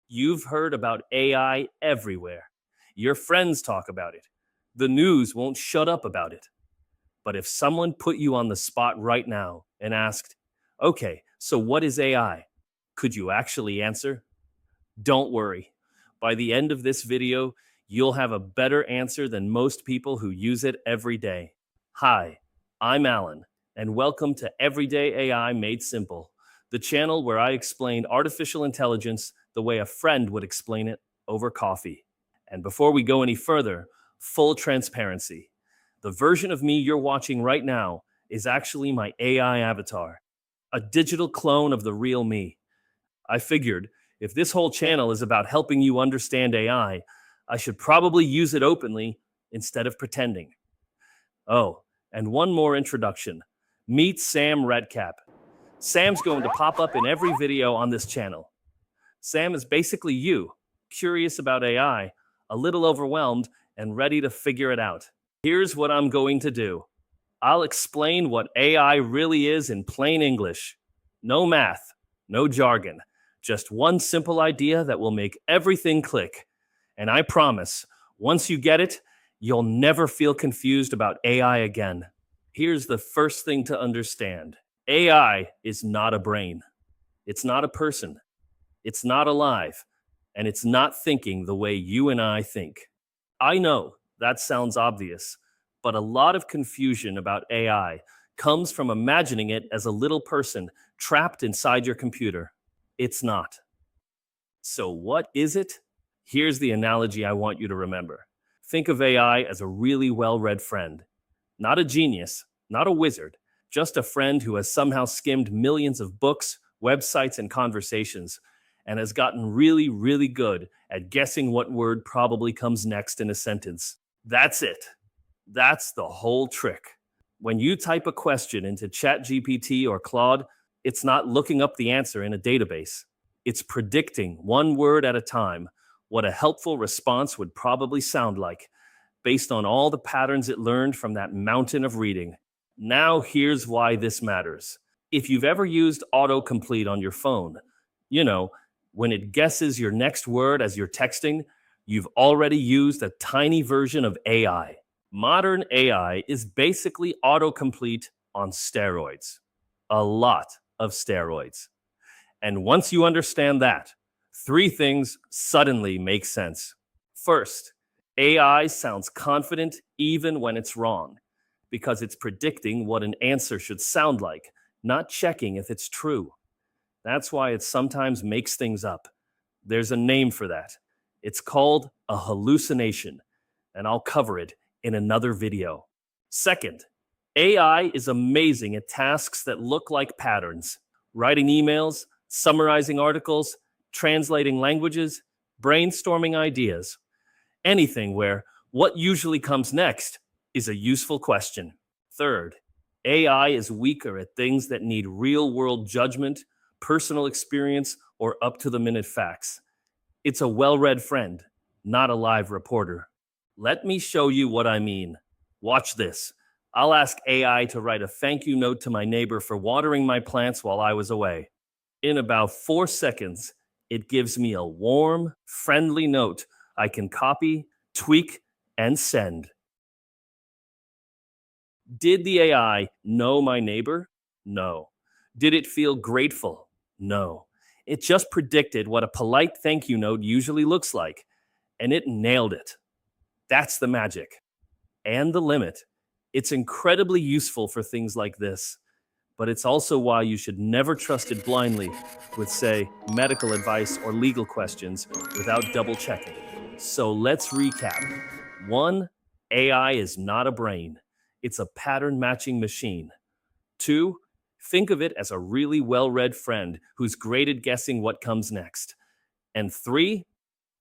You've heard about AI everywhere. Your friends talk about it. The news won't shut up about it. But if someone put you on the spot right now and asked, okay, so what is AI? Could you actually answer? Don't worry. By the end of this video, you'll have a better answer than most people who use it every day. Hi, I'm Alan, and welcome to Everyday AI Made Simple, the channel where I explain artificial intelligence the way a friend would explain it over coffee. And before we go any further, full transparency. The version of me you're watching right now is actually my AI avatar, a digital clone of the real me. I figured if this whole channel is about helping you understand AI, I should probably use it openly instead of pretending. Oh, and one more introduction. Meet Sam Redcap. Sam's going to pop up in every video on this channel. Sam is basically you, curious about AI, a little overwhelmed, and ready to figure it out. Here's what I'm going to do. I'll explain what AI really is in plain English. No math, no jargon, just one simple idea that will make everything click. And I promise, once you get it, you'll never feel confused about AI again. Here's the first thing to understand. AI is not a brain. It's not a person. It's not alive. And it's not thinking the way you and I think. I know that sounds obvious, but a lot of confusion about AI comes from imagining it as a little person trapped inside your computer. It's not. So what is it? Here's the analogy I want you to remember. Think of AI as a really well-read friend. Not a genius, not a wizard, just a friend who has somehow skimmed millions of books, websites, and conversations, and has gotten really, really good at guessing what word probably comes next in a sentence. That's it. That's the whole trick. When you type a question into ChatGPT or Claude, it's not looking up the answer in a database. It's predicting one word at a time what a helpful response would probably sound like, based on all the patterns it learned from that mountain of reading. Now here's why this matters. If you've ever used autocomplete on your phone, when it guesses your next word as you're texting, you've already used a tiny version of AI. Modern AI is basically autocomplete on steroids. A lot of steroids. And once you understand that, three things suddenly make sense. First, AI sounds confident even when it's wrong, because it's predicting what an answer should sound like, not checking if it's true. That's why it sometimes makes things up. There's a name for that. It's called a hallucination, and I'll cover it in another video. Second, AI is amazing at tasks that look like patterns. Writing emails, summarizing articles, translating languages, brainstorming ideas. Anything where what usually comes next is a useful question. Third, AI is weaker at things that need real-world judgment, personal experience, or up-to-the-minute facts. It's a well-read friend, not a live reporter. Let me show you what I mean. Watch this. I'll ask AI to write a thank you note to my neighbor for watering my plants while I was away. In about 4 seconds, it gives me a warm, friendly note I can copy, tweak, and send. Did the AI know my neighbor? No. Did it feel grateful? No. It just predicted what a polite thank you note usually looks like, and it nailed it. That's the magic. And the limit. It's incredibly useful for things like this, but it's also why you should never trust it blindly with, say, medical advice or legal questions without double checking. So let's recap. 1, AI is not a brain. It's a pattern matching machine. 2, think of it as a really well-read friend who's great at guessing what comes next. And 3,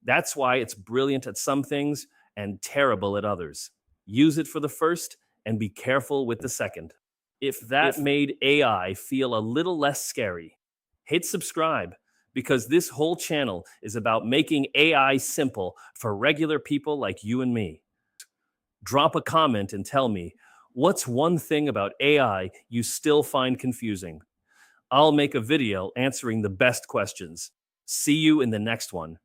that's why it's brilliant at some things and terrible at others. Use it for the first and be careful with the second. If that made AI feel a little less scary, hit subscribe, because this whole channel is about making AI simple for regular people like you and me. Drop a comment and tell me, what's one thing about AI you still find confusing? I'll make a video answering the best questions. See you in the next one.